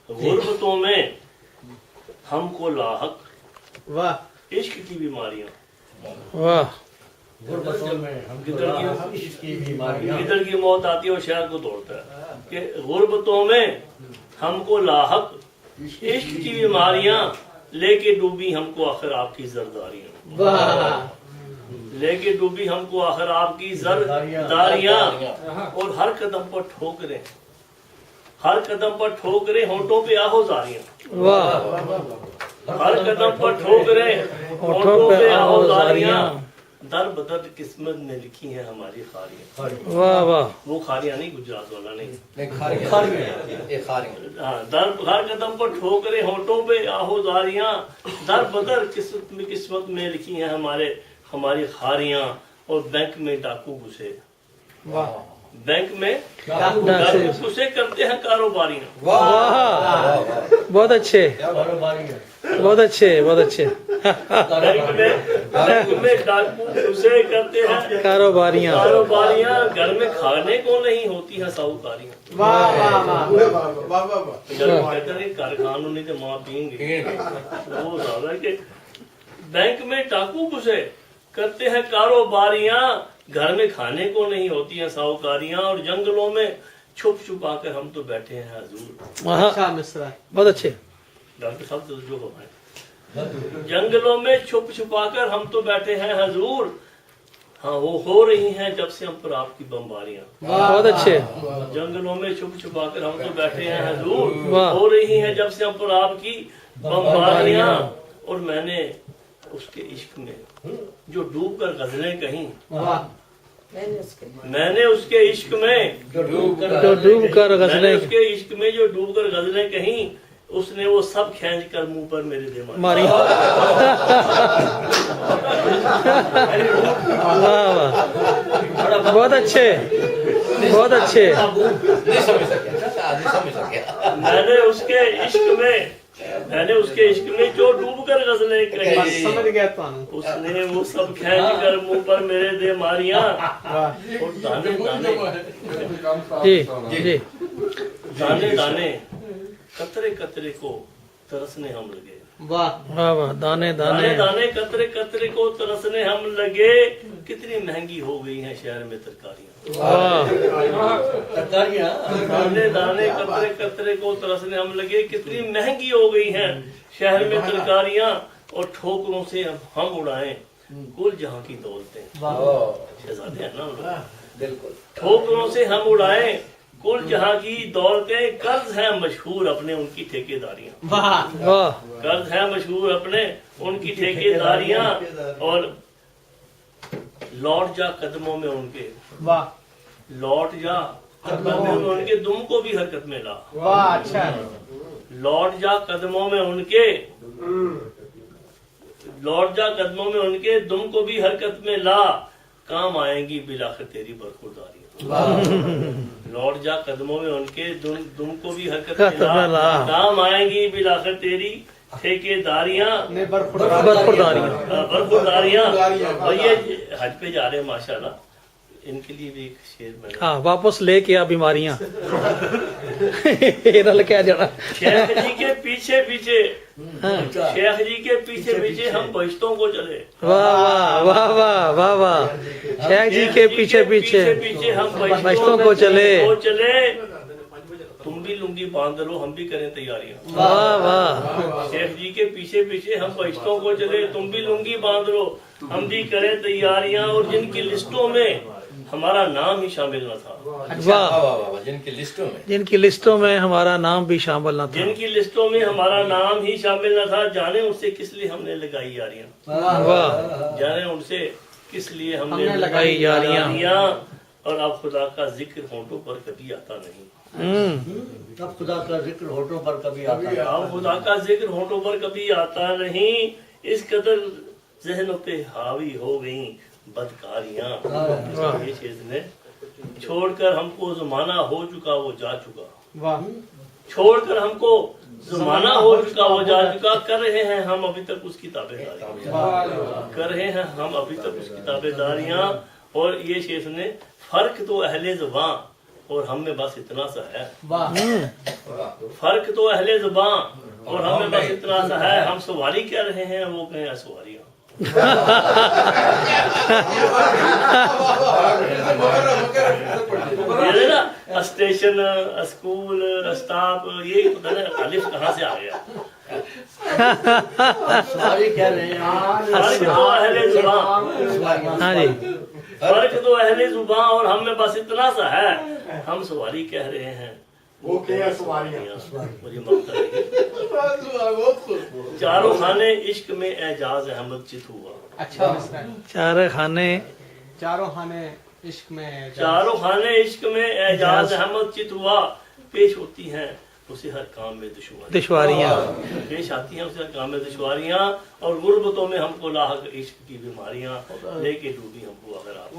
गुर्बतों में हमको लाहक वाह इश्क की बीमारियां, वाह गुर्बतों में गिदड़ हम इसकी बीमारियां, गिदड़ की मौत आती है और शहर को तोड़ता है कि गुर्बतों में हमको लाहक इश्क की बीमारियां, लेके डूबी हमको आखिर आपकी जरदारियां, वाह लेके डूबी हमको आखिर आपकी जरदारियां, और हर कदम पर ठोकरें, हर कदम पर ठोकरें, होंठों पे आहोजारियां, वाह हर कदम पर ठोकरें, होंठों पे आहोजारियां, दर बदर किस्मत में लिखी है हमारी खारियां। वाह वाह वो खारियां नहीं, गुजरात वाला नहीं, खारियां हाँ, दर हर कदम पर ठोकरें, होंठों पे आहोजारियां, दर बदर किस्मत में लिखी है हमारी खारियां, और बैंक में डाकू घुसे, वाह बैंक में डाकू घुसे करते हैं कारोबारियां, वाह बहुत अच्छे बहुत अच्छे बहुत अच्छे बैंक में डाकू घुसे करते हैं कारोबारियां कारोबारियां, घर में खाने को नहीं होती है साहूकारियां। वाह वाह जब कहते हैं कारखानों नहीं तो माँ पियेंगे, वो ज्यादा कि बैंक में डाकू घुसे करते हैं कारोबारियां, घर में खाने को नहीं होती हैं साहूकारियां, और जंगलों में छुप छुपा कर हम तो बैठे हैं हजूर। अच्छा मिश्रा बहुत अच्छे डॉक्टर साहब तो जो हो रहे, जंगलों में छुप छुपा कर हम तो बैठे हैं हजूर, हाँ वो हो रही हैं जब से हम पर आपकी बमबारियां, बहुत अच्छे जंगलों में छुप छुपा कर हम तो बैठे हैं हजूर, वाह। हो रही हैं जब से हम पर आपकी बमबारियां, और मैंने उसके इश्क में जो डूब कर गजलें कहीं, वाह मैंने उसके इश्क में जो डूब कर मैंने गजलें उसके इश्क में जो डूब कर गजलें कहीं, उसने वो सब खींच कर मुंह पर मेरे दे मारी। मारी वाह वाह बहुत अच्छे बहुत अच्छे मैंने उसके इश्क में जो डूब कर गजलें कही, समझ गया तो उसने वो सब खींच कर मुंह पर मेरे दे मारियां, और दाने दाने जी जी दाने दाने कतरे कतरे को तरसने हम लगे, वाह वाह वाह दाने दाने दाने दाने कतरे कतरे को तरसने हम लगे, कितनी महंगी हो गई हैं शहर में तरकारियां, वाह दाने दाने कतरे कतरे को तरसने हम लगे, कितनी महंगी हो गई हैं शहर में तरकारियां, और ठोकरों से हम उड़ाएं कुल जहां की दौलतें, शहजादे हैं ना बिल्कुल, ठोकरों से हम उड़ाएं कुल जहां की दौलतें, कर्ज है मशहूर अपने उनकी ठेकेदारियां, वाह वाह कर्ज है मशहूर अपने उनकी ठेकेदारियां, और लौट जा कदमों में उनके, वाह लौट जा कदमों में उनके, दुम को भी हरकत में ला, वाह अच्छा लौट जा कदमों में उनके, लौट जा कदमों में उनके, दुम को भी हरकत में ला, काम आएंगी बिलाखिर तेरी बरखुरदारियां, लौट जा कदमों में उनके, दुम को भी हरकत में ला, काम आएंगी बिलाखिर तेरी ठेकेदारियां, बरखुरदारियां। और ये हज पे जा रहे हैं माशाल्लाह, इनके लिए भी एक शेर बना, हाँ वापस लेके आ बीमारियां रल क्या जाना शेख जी के पीछे पीछे, शेख जी के पीछे पीछे हम बहिश्तों को चले, वाह वाह वाह वाह वाह वाह शेख जी के पीछे पीछे हम बहिश्तों को चले, तुम भी लुंगी बांध लो हम भी करें तैयारियां, वाह वाह शेख जी के पीछे पीछे हम बहिश्तों को चले, तुम भी लुंगी बांध लो हम भी करें तैयारियां, और जिनकी लिस्टों में हमारा नाम ही शामिल न था, वाह जिनकी लिस्टों में हमारा नाम भी शामिल न था, जिनकी लिस्टों में हमारा नाम ही शामिल न था, जाने उनसे किस लिए हमने लगाई यारियां, वाह जाने उनसे किस लिए हमने लगाई यारियां, और अब खुदा का जिक्र होंठों पर कभी आता नहीं, अब खुदा का जिक्र होठों पर कभी आता है, अब खुदा का जिक्र होंठों पर कभी आता नहीं, इस कदर जहनों पे हावी हो गई बदकारियां, ये चीज ने छोड़कर हमको जमाना हो चुका वो जा चुका, वाह छोड़कर हमको जमाना हो चुका वो जा चुका, कर रहे हैं हम अभी तक उसकी ताबेदारियां, कर रहे हैं हम अभी तक उसकी ताबेदारियां, और ये शेख ने फर्क तो अहले ज़बां اور ہم میں بس اتنا سا ہے واہ فرق تو اہل زباں اور ہم میں بس اتنا سا ہے ہم سواری کہہ رہے ہیں وہ کہیں سواریاں یہ نا اسٹیشن اسکول اسٹاپ یہ پتہ نہیں الف کہاں سے آ گیا سواری کہہ رہے ہیں فرق تو اہل زباں ہاں جی فرق تو اہل زباں اور ہم میں بس اتنا سا ہے ہم سواری کہہ رہے ہیں وہ کیا سواریاں مجھے مقصد ہے چاروں خانے عشق میں اعجاز احمد چت ہوا اچھا مسئلہ چار خانے چاروں خانے عشق میں چاروں خانے عشق میں اعجاز احمد چت ہوا پیش ہوتی ہیں اسے ہر کام میں دشواریاں پیش آتی ہیں اسے ہر کام میں دشواریاں اور غربتوں میں ہم کو لاحق عشق کی بیماریاں لے کے ڈوبی ہم کو اگر آپ